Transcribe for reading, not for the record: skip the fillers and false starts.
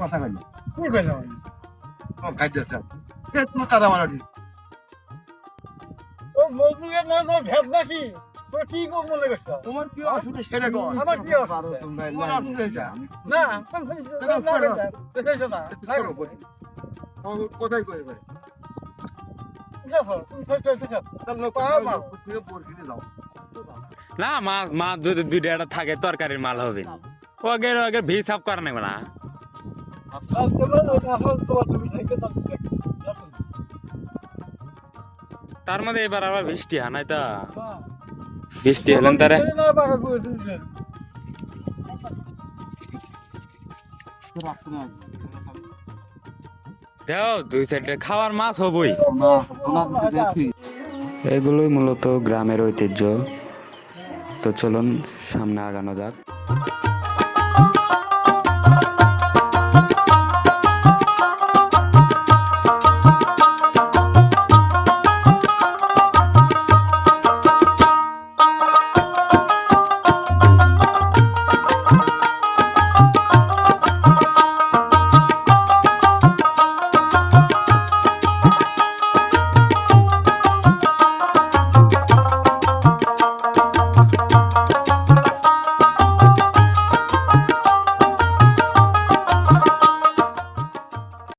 কথা কইল কি কইলাম ও খাইতেছ পেট মোটা দামানি ও মজুরের না না ভেদ নাকি তো কি কো মনে করছ তোমার কি অসুবিধা সেটা কর আমার কি পারো তোমরা তোমার অসুবিধা না কোন দেখেছ না কোথায় কই ভাই দেখো তুমি চল চল পাও তুমি পড়তে যাও না মাছ মাছ যদি দুইটা একটা থাকে তরকারির মাল হবে না ওকে ওকে হিসাব করা নেবে না তার মধ্যে এবার আবার বৃষ্টি হানাই তো বৃষ্টি হলেন তারে দেও দুই সাইডে খাওয়ার মাছ হবই এগুলোই মূলত গ্রামের ঐতিহ্য তো চলুন সামনে আগানো যাক